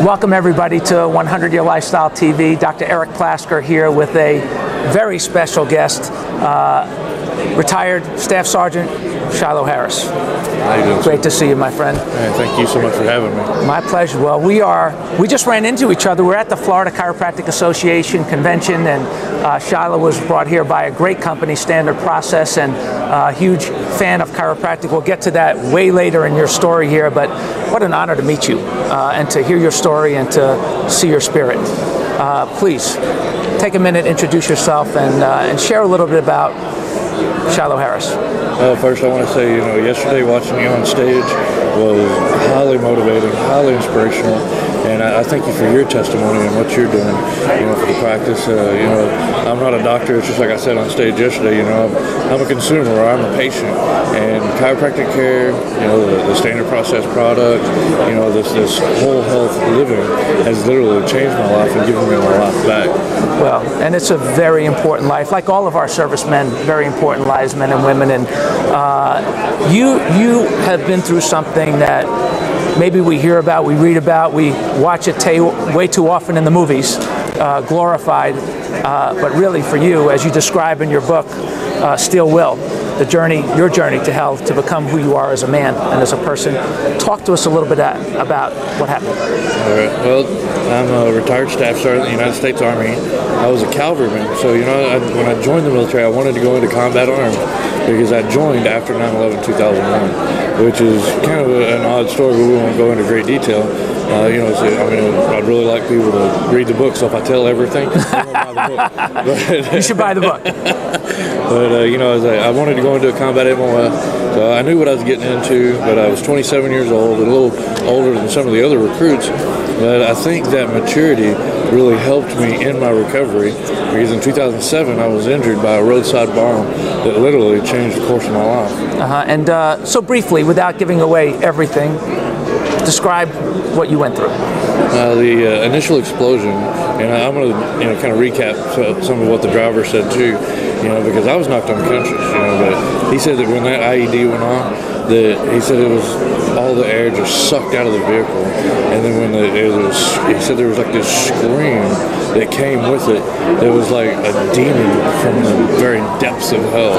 Welcome everybody to 100 Year Lifestyle TV. Dr. Eric Plasker here with a very special guest, Retired Staff Sergeant Shilo Harris. How you doing? Great to see you, my friend. Man, thank you so much for having me. My pleasure. Well, we just ran into each other. We're at the Florida Chiropractic Association convention, and Shilo was brought here by a great company, Standard Process, and a huge fan of chiropractic. We'll get to that way later in your story here, but what an honor to meet you and to hear your story and to see your spirit. Please take a minute, introduce yourself, and share a little bit about Shilo Harris. First, I want to say, yesterday watching you on stage was highly motivating, highly inspirational, and I thank you for your testimony and what you're doing, for the practice. I'm not a doctor. It's just like I said on stage yesterday. I'm a consumer, or I'm a patient, and Chiropractic Care, the Standard Process product, this whole health living has literally changed my life and given me my life back. Well, and it's a very important life, like all of our servicemen, very important lives, men and women. And you have been through something that maybe we hear about, we read about, we watch it way too often in the movies, glorified. But really, for you, as you describe in your book, Steel Will, your journey to health, to become who you are as a man and as a person. Talk to us a little bit about what happened. All right. Well, I'm a retired staff sergeant in the United States Army. I was a cavalryman, so when I joined the military, I wanted to go into combat arms because I joined after 9/11/2001, which is kind of an odd story, but we won't go into great detail. I'd really like people to read the book, so if I tell everything, buy the book. You should buy the book. But, I wanted to go into a combat MOS, so I knew what I was getting into, but I was 27 years old, a little older than some of the other recruits, but I think that maturity really helped me in my recovery, because in 2007 I was injured by a roadside bomb that literally changed the course of my life. So briefly, without giving away everything, describe what you went through. The initial explosion, and I'm going to kind of recap some of what the driver said too, because I was knocked unconscious, but he said that when that IED went on, he said it was all the air just sucked out of the vehicle, and then when he said there was like this scream that came with it. It was like a demon from the very depths of hell,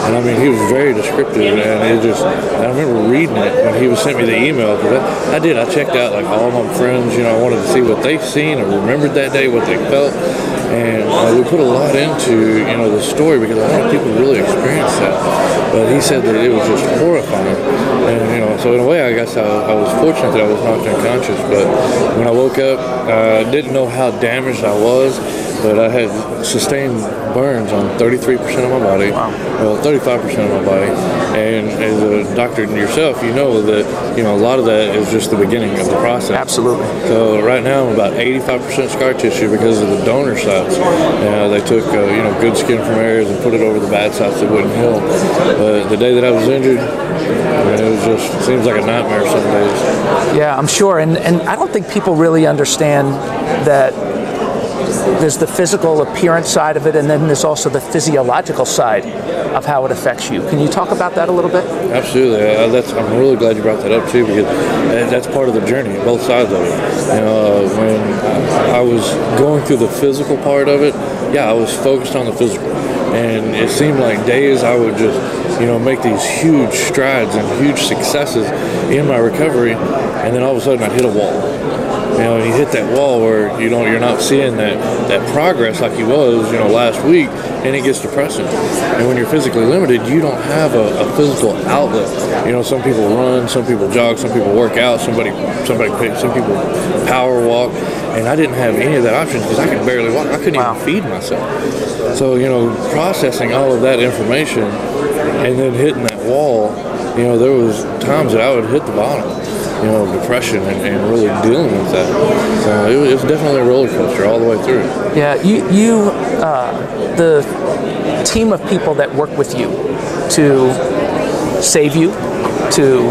and I mean he was very descriptive, and I remember reading it when he sent me the email, because I checked out like all my friends, I wanted to see what they've seen or remembered that day, what they felt. And we put a lot into, the story, because a lot of people really experienced that. But he said that it was just horrifying. And, so in a way, I guess I was fortunate that I was knocked unconscious. But when I woke up, I didn't know how damaged I was, but I had sustained burns on 33% of my body, well, 35% of my body. And as a doctor yourself, you know that, a lot of that is just the beginning of the process. Absolutely. So right now I'm about 85% scar tissue because of the donor sites. They took, good skin from areas and put it over the bad sites that wouldn't heal. But the day that I was injured, it seems like a nightmare some days. Yeah, I'm sure. And I don't think people really understand that there's the physical appearance side of it, and then there's also the physiological side of how it affects you. Can you talk about that a little bit? Absolutely. I'm really glad you brought that up too, because that's part of the journey, both sides of it. When I was going through the physical part of it, I was focused on the physical, and it seemed like days I would just make these huge strides and huge successes in my recovery, and then all of a sudden I'd hit a wall. And you hit that wall where you're not seeing that progress like you was last week, and it gets depressing. And when you're physically limited, you don't have a physical outlet. Some people run, some people jog, some people work out, some people power walk, and I didn't have any of that option because I could barely walk. I couldn't even feed myself. So processing all of that information and then hitting that wall, there was times that I would hit the bottom. Depression and really dealing with that. So it was definitely a roller coaster all the way through. Yeah, the team of people that work with you to save you, to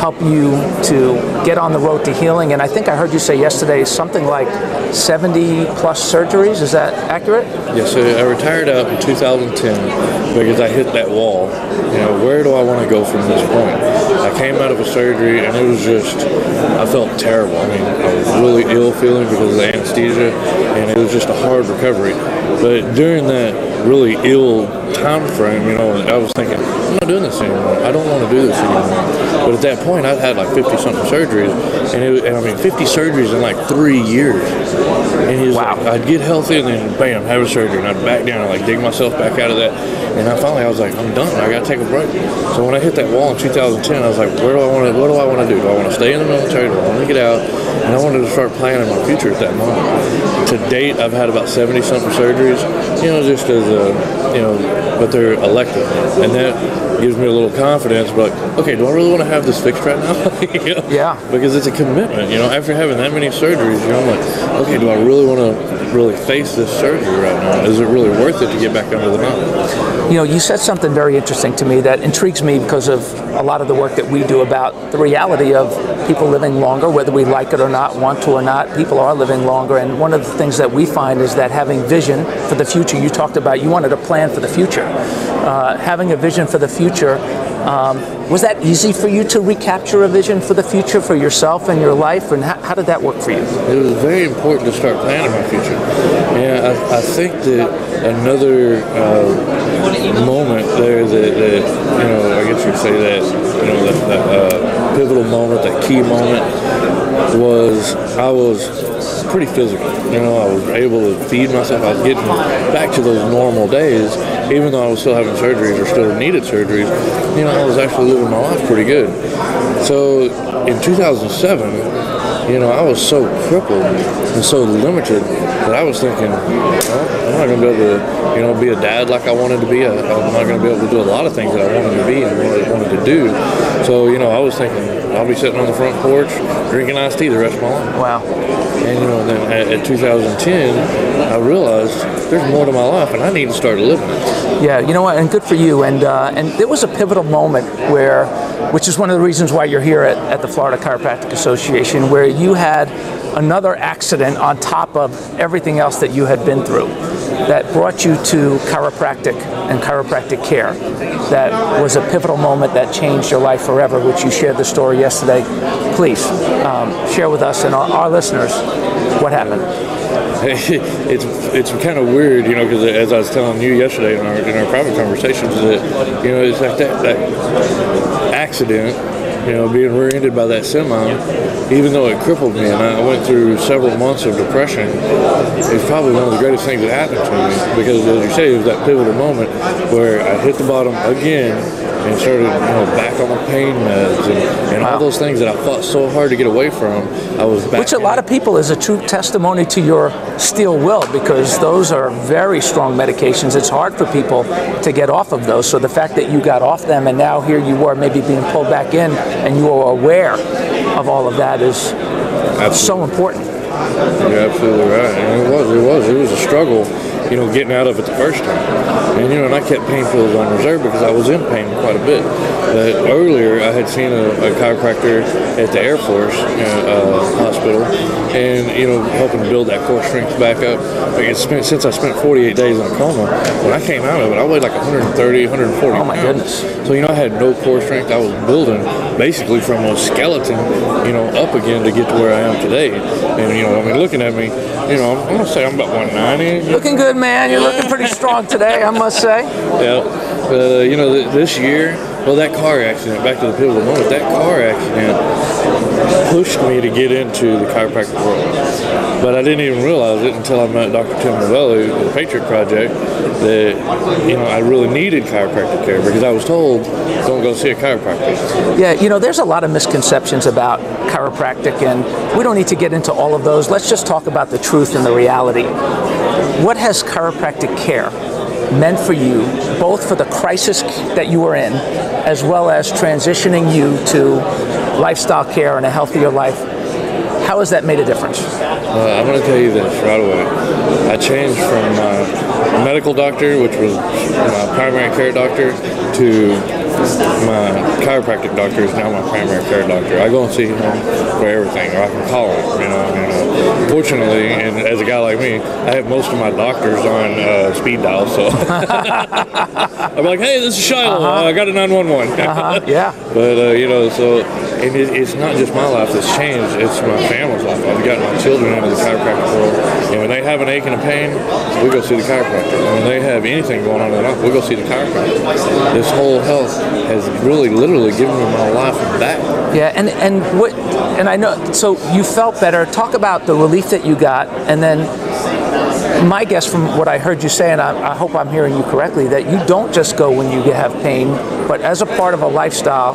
help you to get on the road to healing. And I think I heard you say yesterday something like 70 plus surgeries. Is that accurate? Yes, so I retired out in 2010 because I hit that wall. You know, where do I want to go from this point? I came out of a surgery and it was just, I felt terrible. I mean, I was really ill feeling because of the anesthesia, and it was just a hard recovery. But during that really ill time frame, you know, I was thinking, I'm not doing this anymore. I don't want to do this anymore. But at that point, I'd had like 50-something surgeries, and I mean, 50 surgeries in like 3 years. And he was wow. like, I'd get healthy, and then bam, have a surgery, and I'd back down and like dig myself back out of that. And I was like, I'm done. I got to take a break. So when I hit that wall in 2010, I was like, what do I want to do? Do I want to stay in the military? Do I want to get out? And I wanted to start planning my future at that moment. To date, I've had about 70-something surgeries, you know, just as a, you know, but they're elective. And that gives me a little confidence, but okay, do I really want to have this fixed right now? You know? Yeah. Because it's a commitment, you know, after having that many surgeries, you know, I'm like, okay, do I really want to really face this surgery right now? Is it really worth it to get back under the mountain? You know, you said something very interesting to me that intrigues me because of a lot of the work that we do about the reality of people living longer, whether we like it or not, want to or not. People are living longer, and one of the things that we find is that having vision for the future, you talked about, you wanted to plan for the future. Having a vision for the future, was that easy for you to recapture a vision for the future for yourself and your life, and how did that work for you? It was very important to start planning my future. Yeah, I think that another moment there that, you know, I guess you'd say that, you know, that pivotal moment, that key moment, was I was pretty physical. You know, I was able to feed myself. I was getting back to those normal days, even though I was still having surgeries or still needed surgeries. You know, I was actually living my life pretty good. So in 2007, you know, I was so crippled and so limited that I was thinking, well, I'm not going to be able to, you know, be a dad like I wanted to be. I'm not going to be able to do a lot of things that I wanted to be and really wanted to do. So, you know, I was thinking I'll be sitting on the front porch drinking iced tea the rest of my life. Wow. And, you know, then at 2010, I realized there's more to my life and I need to start living it. Yeah, you know what, and good for you. And there was a pivotal moment where, which is one of the reasons why you're here at the Florida Chiropractic Association, where you had another accident on top of everything else that you had been through that brought you to chiropractic and chiropractic care. That was a pivotal moment that changed your life forever, which you shared the story yesterday. Please share with us and our listeners what happened. It's kind of weird, you know, because as I was telling you yesterday in our private conversations, that, you know, it's like that accident, you know, being rear-ended by that semi, even though it crippled me and I went through several months of depression, it's probably one of the greatest things that happened to me, because as you say, it was that pivotal moment where I hit the bottom again and started, you know, back on the pain meds and all those things that I fought so hard to get away from. I was back. Which a lot of people is a true testimony to your steel will, because those are very strong medications. It's hard for people to get off of those. So the fact that you got off them and now here you are maybe being pulled back in and you are aware of all of that is so important. You're absolutely right. And it was a struggle, you know, getting out of it the first time. And, you know, and I kept pain pills on reserve because I was in pain quite a bit. But earlier, I had seen a chiropractor at the Air Force hospital and, you know, helping build that core strength back up. Like since I spent 48 days in a coma, when I came out of it, I weighed like 130, 140 Oh, my goodness. So, you know, I had no core strength. I was building basically from a skeleton, you know, up again to get to where I am today. And, you know, I mean, looking at me, you know, I'm going to say I'm about 190. Looking good, man. You're looking pretty strong today, I must say. Yeah. You know, this year, well, that car accident, back to the pivotal moment, that car accident pushed me to get into the chiropractic world. But I didn't even realize it until I met Dr. Novella at the Patriot Project that, you know, I really needed chiropractic care because I was told, don't go see a chiropractor. Yeah, you know, there's a lot of misconceptions about chiropractic, and we don't need to get into all of those. Let's just talk about the truth and the reality. What has chiropractic care meant for you, both for the crisis that you were in, as well as transitioning you to lifestyle care and a healthier life? How has that made a difference? I'm going to tell you this right away. I changed from my medical doctor, which was my primary care doctor, to my chiropractic doctor is now my primary care doctor. I go and see him for everything, or I can call him, Fortunately, and as a guy like me, I have most of my doctors on speed dial, so I'm like, hey, this is Shilo. I got a 911. Yeah. But, and it's not just my life that's changed, it's my family's life. I've got my children into the chiropractic world, and when they have an ache and a pain, we go see the chiropractor. And when they have anything going on in their life, we go see the chiropractor. This whole health has really, literally given me my life back. Yeah, and I know, so you felt better. Talk about the relief that you got, and then my guess from what I heard you say, and I hope I'm hearing you correctly, that you don't just go when you have pain, but as a part of a lifestyle,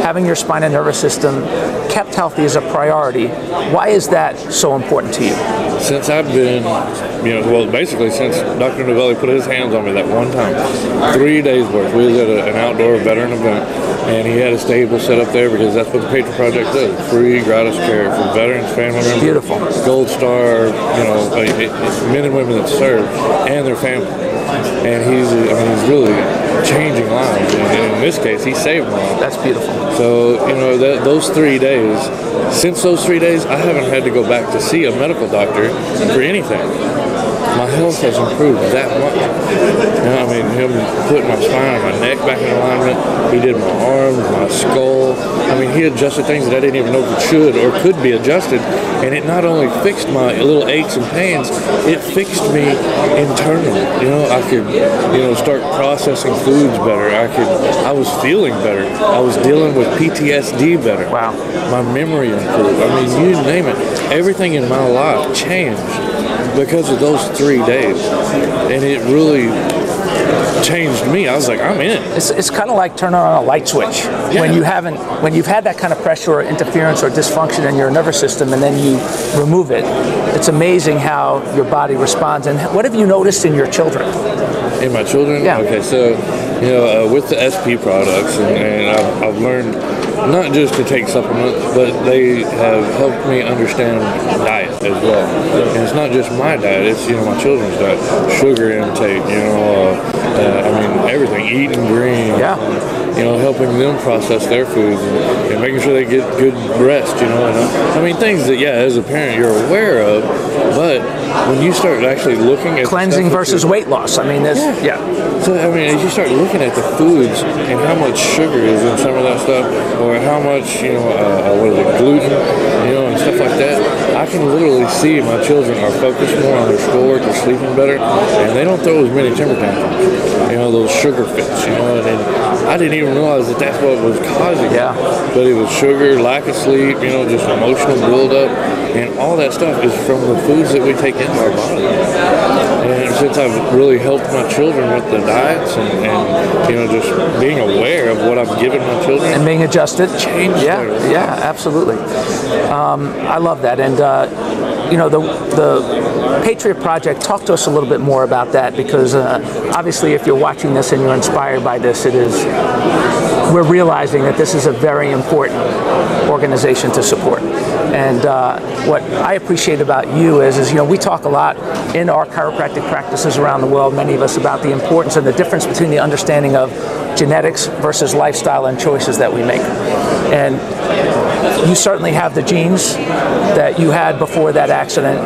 having your spine and nervous system kept healthy is a priority. Why is that so important to you? Since I've been, basically since Dr. Novella put his hands on me that one time, 3 days worth. We was at an outdoor veteran event, and he had a stable set up there because that's what the Patriot Project does. Free, gratis care for veterans, family members. Beautiful. Gold Star, men and women that serve, and their family. And he's really changing lives. And in this case, he saved my life. That's beautiful. So, those 3 days, since those 3 days, I haven't had to go back to see a medical doctor for anything. My health has improved that much. Him putting my spine and my neck back in alignment, he did my arms, my skull. He adjusted things that I didn't even know should or could be adjusted. And it not only fixed my little aches and pains, it fixed me internally. I could, start processing foods better. I was feeling better. I was dealing with PTSD better. Wow. My memory improved. You name it. Everything in my life changed because of those 3 days. And it really changed me. I was like, I'm in. It's kind of like turning on a light switch. Yeah. When you've had that kind of pressure or interference or dysfunction in your nervous system, and then you remove it. It's amazing how your body responds. And what have you noticed in your children? In my children? Yeah. Okay, so with the SP products, and I've learned not just to take supplements, but they have helped me understand diet as well. And it's not just my diet; it's my children's diet, sugar intake, everything, eating green. Yeah. Helping them process their foods and making sure they get good rest, and things that, as a parent you're aware of, but when you start actually looking at cleansing versus weight loss, So, as you start looking at the foods and how much sugar is in some of that stuff, or how much, gluten, and stuff like that, I can literally see my children are focused more on their schoolwork, they're sleeping better, and they don't throw as many temper tantrums, those sugar fits, and I didn't even realize that that's what was causing it. Yeah. But it was sugar, lack of sleep, just emotional buildup, and all that stuff is from the foods that we take into our body. And since I've really helped my children with the diets and just being aware of what I'm giving my children. And being adjusted. Changed their life. Yeah, absolutely. I love that. And, the Patriot Project, talk to us a little bit more about that, because obviously if you're watching this and you're inspired by this, we're realizing that this is a very important organization to support. And what I appreciate about you is we talk a lot in our chiropractic practices around the world, many of us, about the importance and the difference between the understanding of genetics versus lifestyle and choices that we make. And you certainly have the genes that you had before that accident,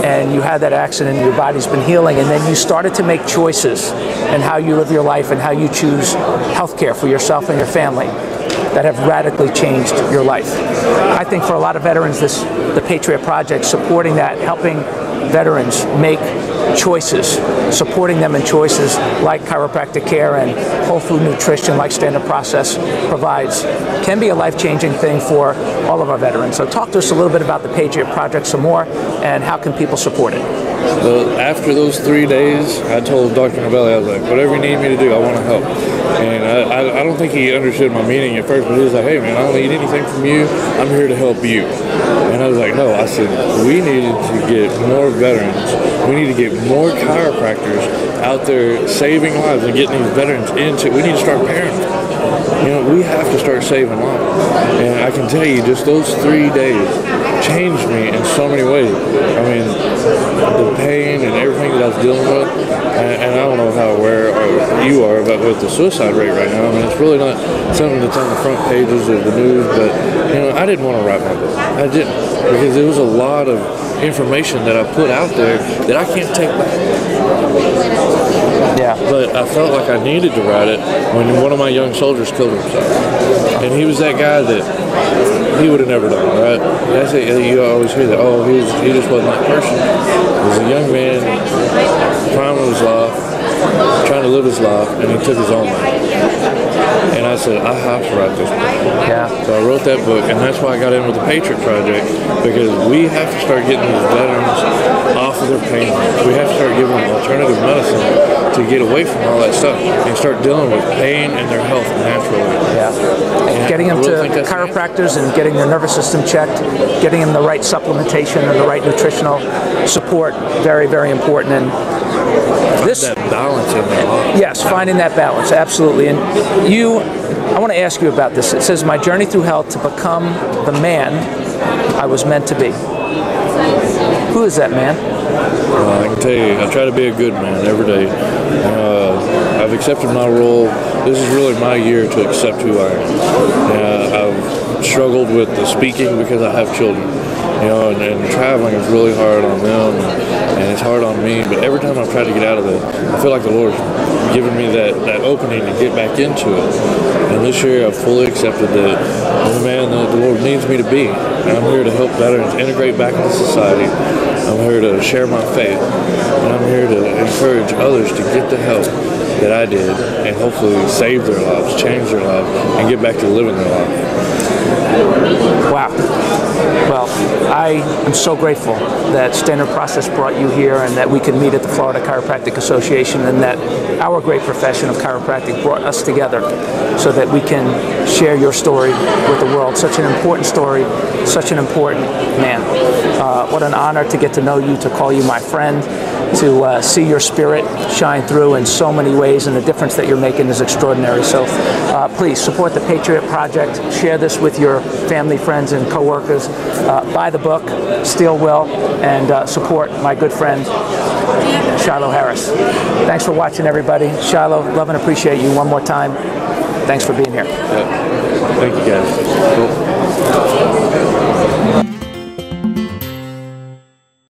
and you had that accident and your body's been healing, and then you started to make choices in how you live your life and how you choose healthcare for yourself and your family that have radically changed your life. I think for a lot of veterans, the Patriot Project, supporting that, helping veterans make choices, supporting them in choices like chiropractic care and whole food nutrition like Standard Process provides, can be a life-changing thing for all of our veterans. So talk to us a little bit about the Patriot Project some more, and how can people support it? Well, after those 3 days, I told Dr. Novella, I was like, whatever you need me to do, I want to help. And I don't think he understood my meaning at first, but he was like, hey man, I don't need anything from you, I'm here to help you. And I was like, no, I said, we needed to get more veterans, we need to get more chiropractors out there saving lives and getting these veterans we need to start parenting. We have to start saving lives. And I can tell you, just those 3 days changed me in so many ways. I mean, the pain and everything that I was dealing with, and I don't know how aware you are about with the suicide rate right now. I mean, it's really not something that's on the front pages of the news, but you know, I didn't want to write my book. I didn't, because there was a lot of information that I put out there that I can't take back. Yeah. But I felt like I needed to write it when one of my young soldiers killed himself. And he was that guy that he would have never done, right? That's it, you always hear that, oh, he just wasn't that person. He was a young man, prime of his life, trying to live his life, and he took his own life. And I said, I have to write this book. Yeah. So I wrote that book, and that's why I got in with the Patriot Project, because we have to start getting these veterans off of their pain. We have to start giving them alternative medicine to get away from all that stuff and start dealing with pain and their health naturally. Yeah. And getting them to chiropractors and getting their nervous system checked, getting them the right supplementation and the right nutritional support, very, very important. And this that balance in their life. Yes, finding that balance, absolutely. And I want to ask you about this. It says, my journey through health to become the man I was meant to be. Who is that man? I can tell you, I try to be a good man every day. I've accepted my role. This is really my year to accept who I am. I've struggled with the speaking because I have children. You know, and traveling is really hard on them, and it's hard on me. But every time I've tried to get out of that, I feel like the Lord's given me that opening to get back into it. And this year, I've fully accepted that I'm the man that the Lord needs me to be. And I'm here to help veterans integrate back into society. I'm here to share my faith, and I'm here to encourage others to get the help that I did, and hopefully save their lives, change their lives, and get back to living their life. Wow. Well, I am so grateful that Standard Process brought you here and that we could meet at the Florida Chiropractic Association, and that our great profession of chiropractic brought us together so that we can share your story with the world. Such an important story, such an important man. What an honor to get to know you, to call you my friend, to see your spirit shine through in so many ways, and the difference that you're making is extraordinary. So please support the Patriot Project, share this with your family, friends, and coworkers. Buy the book, Steal Will, and support my good friend Shilo Harris. Thanks for watching, everybody. Shilo, love and appreciate you one more time. Thanks for being here. Yeah. Thank you, guys. Cool.